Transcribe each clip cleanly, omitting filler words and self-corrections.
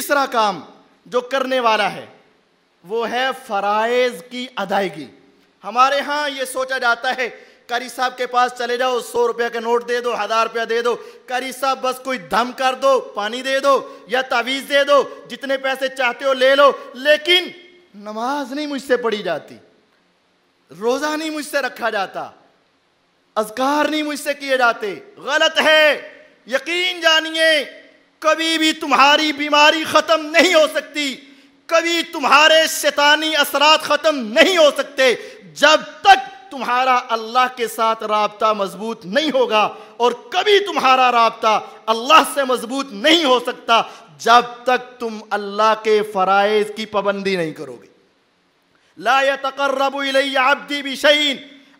تیسرا کام جو کرنے والا ہے وہ ہے فرائض کی ادائیگی۔ ہمارے ہاں یہ سوچا جاتا ہے قاری صاحب کے پاس چلے جاؤ، 100 روپے کا نوٹ دے دو، 1000 روپیہ دے دو، قاری صاحب بس کوئی دھم کر دو، پانی دے دو یا تعویذ دے دو، جتنے پیسے چاہتے ہو لے لو، لیکن نماز نہیں مجھ سے پڑھی جاتی، روزہ نہیں مجھ سے رکھا جاتا، اذکار نہیں مجھ سے کیے جاتے۔ غلط ہے، یقین جانیے کبھی بھی تمہاری بیماری ختم نہیں ہو سکتی، کبھی تمہارے شیطانی اثرات ختم نہیں ہو سکتے جب تک تمہارا اللہ کے ساتھ رابطہ مضبوط نہیں ہوگا، اور کبھی تمہارا رابطہ اللہ سے مضبوط نہیں ہو سکتا جب تک تم اللہ کے فرائض کی پابندی نہیں کرو گے۔ لا يتقرب الی عبدی بشیء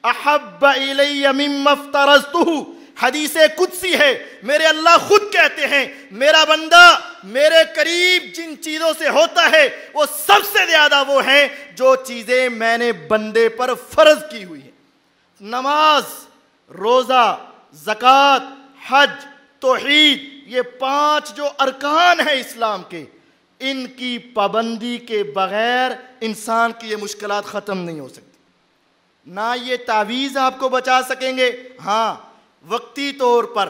احب الی مما افترضتہ، حدیث قدسی ہے، میرے اللہ خود کہتے ہیں میرا بندہ میرے قریب جن چیزوں سے ہوتا ہے وہ سب سے زیادہ وہ ہیں جو چیزیں میں نے بندے پر فرض کی ہوئی ہیں۔ نماز، روزہ، زکوٰۃ، حج، توحید، یہ 5 جو ارکان ہیں اسلام کے، ان کی پابندی کے بغیر انسان کی یہ مشکلات ختم نہیں ہو سکتی۔ نہ یہ تعویذ آپ کو بچا سکیں گے، ہاں وقتی طور پر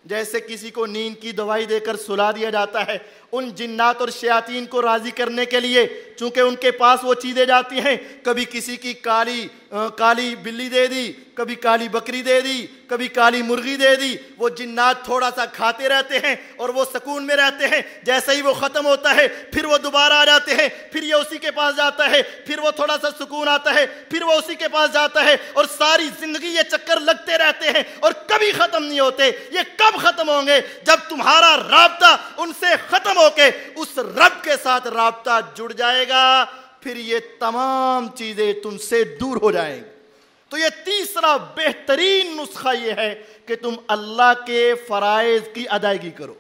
جیسے کسی کو نیند کی دوائی دے کر سلا دیا جاتا ہے ان جنات اور شیاطین کو راضی کرنے کے لیے، چونکہ ان کے پاس وہ چیزیں جاتی ہیں، کبھی کسی کی کالی بلی دے دی، کبھی کالی بکری دے دی، کبھی کالی مرغی دے دی، وہ جنات تھوڑا سا کھاتے رہتے ہیں اور وہ سکون میں رہتے ہیں، جیسے ہی وہ ختم ہوتا ہے پھر وہ دوبارہ آ جاتے ہیں، پھر یہ اسی کے پاس جاتا ہے، پھر وہ تھوڑا سا سکون آتا ہے، پھر وہ اسی کے پاس جاتا ہے، اور ساری زندگی یہ چکر لگتے رہتے ہیں اور کبھی ختم نہیں ہوتے۔ یہ کب ختم ہوں گے؟ جب تمہارا رابطہ ان سے ختم ہو کے اس رب کے ساتھ رابطہ جڑ جائے گا، پھر یہ تمام چیزیں تم سے دور ہو جائیں گی۔ تو یہ تیسرا بہترین نسخہ یہ ہے کہ تم اللہ کے فرائض کی ادائیگی کرو۔